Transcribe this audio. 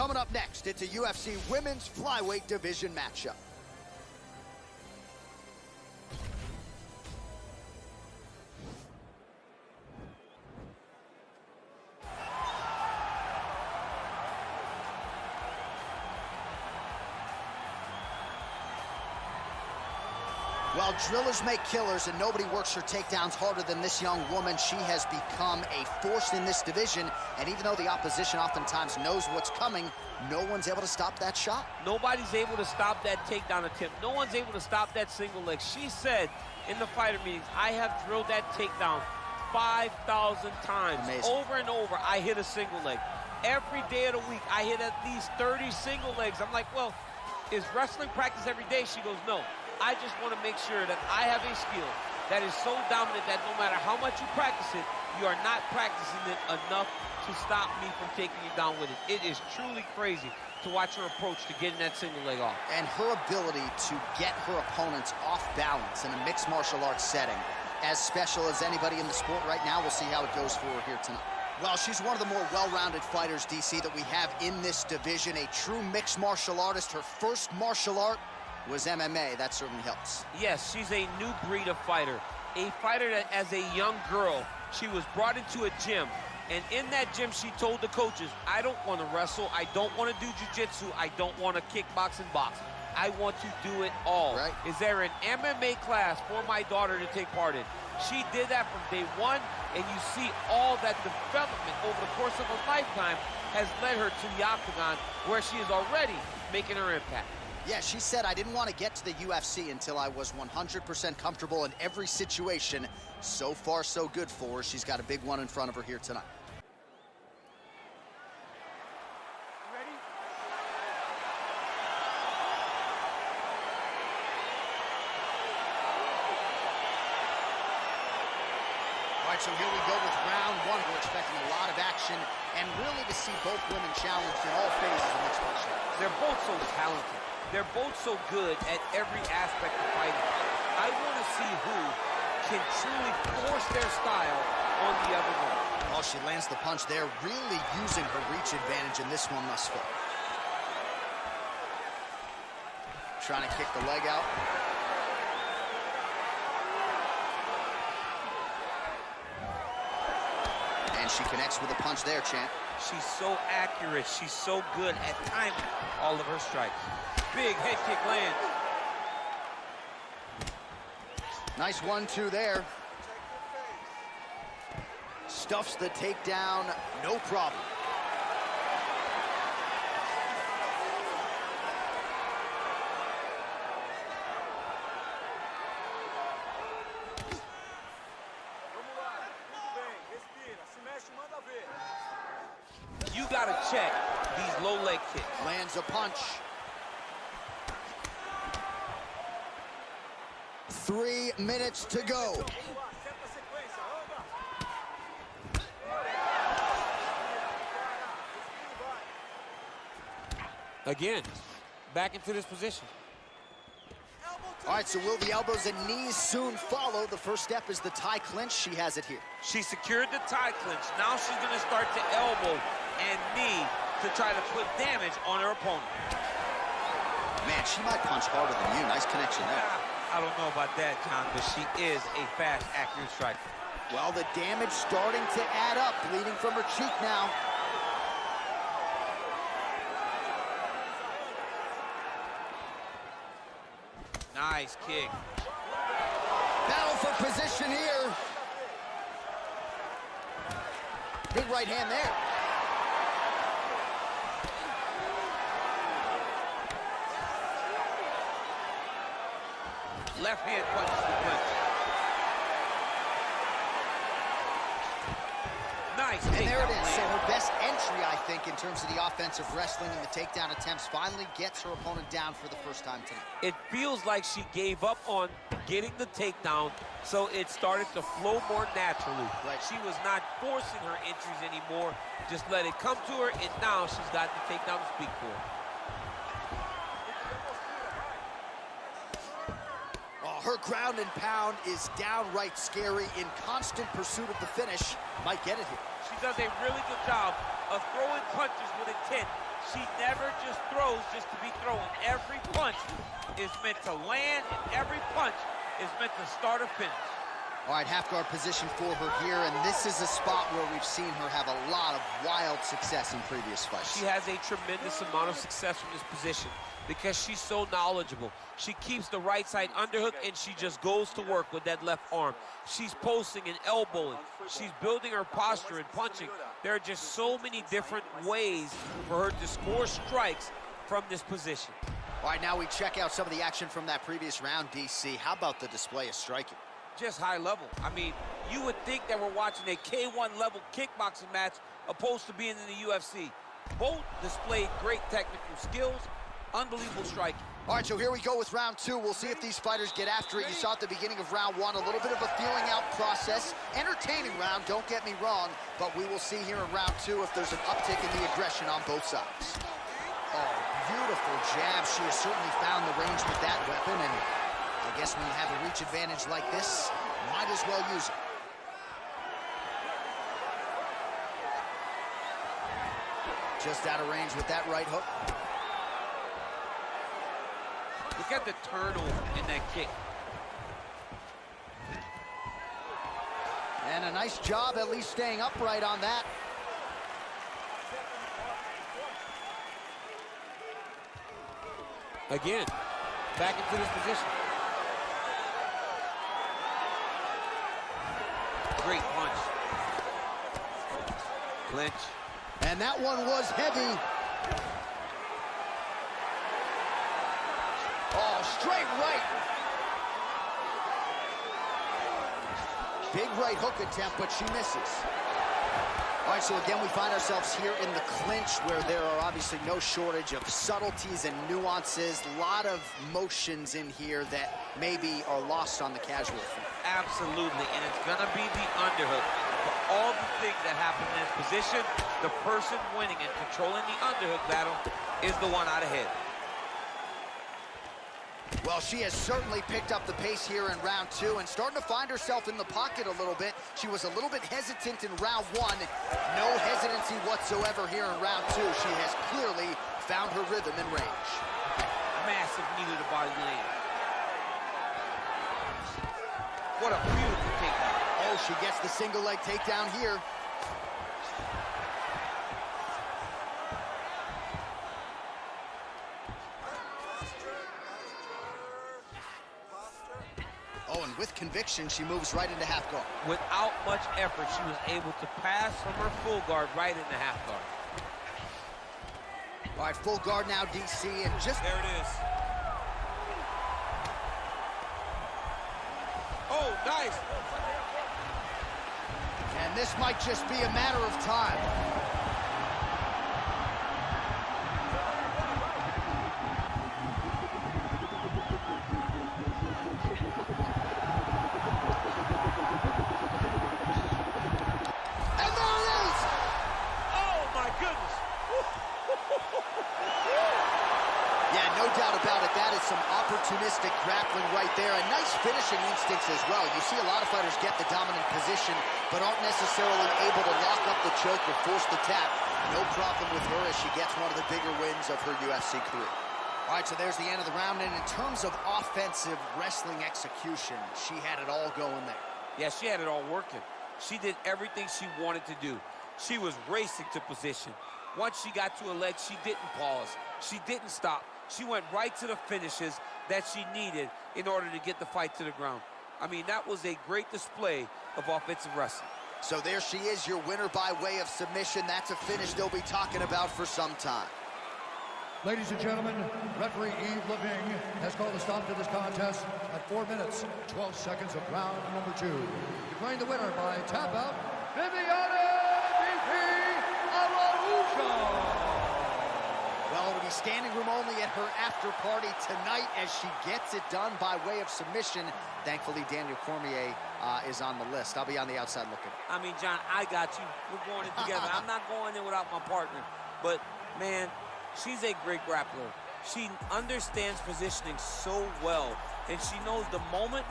Coming up next, it's a UFC Women's Flyweight Division matchup. While drillers make killers and nobody works her takedowns harder than this young woman, she has become a force in this division. And even though the opposition oftentimes knows what's coming, no one's able to stop that shot. Nobody's able to stop that takedown attempt. No one's able to stop that single leg. She said in the fighter meetings, I have drilled that takedown 5,000 times. Amazing. Over and over, I hit a single leg. Every day of the week, I hit at least 30 single legs. I'm like, well, is wrestling practice every day? She goes, no. I just want to make sure that I have a skill that is so dominant that no matter how much you practice it, you are not practicing it enough to stop me from taking you down with it. It is truly crazy to watch her approach to getting that single leg off. And her ability to get her opponents off balance in a mixed martial arts setting, as special as anybody in the sport right now. We'll see how it goes for her here tonight. Well, she's one of the more well-rounded fighters, DC, that we have in this division. A true mixed martial artist. Her first martial art was MMA. That certainly helps. Yes, she's a new breed of fighter. A fighter that, as a young girl, she was brought into a gym. And in that gym, she told the coaches, I don't want to wrestle. I don't want to do jiu-jitsu. I don't want to kickbox and box. I want to do it all. Right. Is there an MMA class for my daughter to take part in? She did that from day one, and you see all that development over the course of a lifetime has led her to the octagon, where she is already making her impact. Yeah, she said, I didn't want to get to the UFC until I was 100% comfortable in every situation. So far, so good for her. She's got a big one in front of her here tonight. Ready? All right, so here we go with round one. We're expecting a lot of action and really to see both women challenged in all phases of mixed martial arts. They're both so talented. They're both so good at every aspect of fighting. I want to see who can truly force their style on the other one. Oh, she lands the punch there, really using her reach advantage in this one thus far. Trying to kick the leg out. And she connects with a punch there, champ. She's so accurate. She's so good at timing all of her strikes. Big head kick lands. Nice 1-2 there. Stuffs the takedown, no problem. Vamos lá, muito bem, respira, se mexe, manda ver. You gotta check these low leg kicks. Lands a punch. 3 minutes to go. Vamos lá, seta a sequência, anda. Again, back into this position. All right, so will the elbows and knees soon follow? The first step is the tie clinch. She has it here. She secured the tie clinch. Now she's gonna start to elbow and knee to try to put damage on her opponent. Man, she might punch harder than you. Nice connection there. I don't know about that, John, but she is a fast, accurate striker. Well, the damage starting to add up, bleeding from her cheek now. Nice kick. Battle for position here. Big right hand there. Left hand punches the clinch. Nice. And there it is. takedown So land. her best entry, I think, in terms of the offensive wrestling and the takedown attempts, finally gets her opponent down for the first time tonight. It feels like she gave up on getting the takedown, so it started to flow more naturally. Right. She was not forcing her entries anymore. Just let it come to her, and now she's got the takedown to speak for. Oh, her ground and pound is downright scary, in constant pursuit of the finish. Might get it here. She does a really good job of throwing punches with intent. She never just throws just to be throwing. Every punch is meant to land, and every punch is meant to start or finish. All right, half guard position for her here, and this is a spot where we've seen her have a lot of wild success in previous fights. She has a tremendous amount of success from this position because she's so knowledgeable. She keeps the right side underhook, and she just goes to work with that left arm. She's posting and elbowing. She's building her posture and punching. There are just so many different ways for her to score strikes from this position. All right, now we check out some of the action from that previous round, DC. How about the display of striking? Just high level. I mean, you would think that we're watching a K1 level kickboxing match opposed to being in the UFC. Both displayed great technical skills, unbelievable striking. All right, so here we go with round two. We'll see if these fighters get after it. You saw at the beginning of round one, a little bit of a feeling out process. Entertaining round, don't get me wrong, but we will see here in round two if there's an uptick in the aggression on both sides. Oh, beautiful jab. She has certainly found the range with that weapon, and I guess when you have a reach advantage like this, might as well use it. Just out of range with that right hook. Look at the turnover in that kick. And a nice job at least staying upright on that. Again, back into this position. Great punch. Clinch. And that one was heavy. Oh, straight right. Big right hook attempt, but she misses. All right, so again, we find ourselves here in the clinch where there are obviously no shortage of subtleties and nuances. A lot of motions in here that maybe are lost on the casual fan. Absolutely, and it's gonna be the underhook. For all the things that happen in this position, the person winning and controlling the underhook battle is the one out ahead. Well, she has certainly picked up the pace here in round two and starting to find herself in the pocket a little bit. She was a little bit hesitant in round one. No hesitancy whatsoever here in round two. She has clearly found her rhythm and range. Massive knee to the body land. What a beautiful takedown. Oh, she gets the single leg takedown here. Oh, and with conviction, she moves right into half guard. Without much effort, she was able to pass from her full guard right into half guard. All right, full guard now, DC, and just... There it is. Oh, nice. And this might just be a matter of time. No doubt about it, that is some opportunistic grappling right there, and nice finishing instincts as well. You see a lot of fighters get the dominant position, but aren't necessarily able to lock up the choke or force the tap. No problem with her as she gets one of the bigger wins of her UFC career. All right, so there's the end of the round, and in terms of offensive wrestling execution, she had it all going there. Yeah, she had it all working. She did everything she wanted to do. She was racing to position. Once she got to a leg, she didn't pause. She didn't stop. She went right to the finishes that she needed in order to get the fight to the ground. I mean, that was a great display of offensive wrestling. So there she is, your winner by way of submission. That's a finish they'll be talking about for some time. Ladies and gentlemen, referee Yves Leving has called a stop to this contest at 4 minutes, 12 seconds of round number 2. Declaring the winner by tap out, Viviane Araujo. Well, it'll be standing room only at her after party tonight as she gets it done by way of submission. Thankfully, Daniel Cormier is on the list. I'll be on the outside looking. I mean, John, I got you. We're going in together. I'm not going in without my partner. But, man, she's a great grappler. She understands positioning so well, and she knows the moment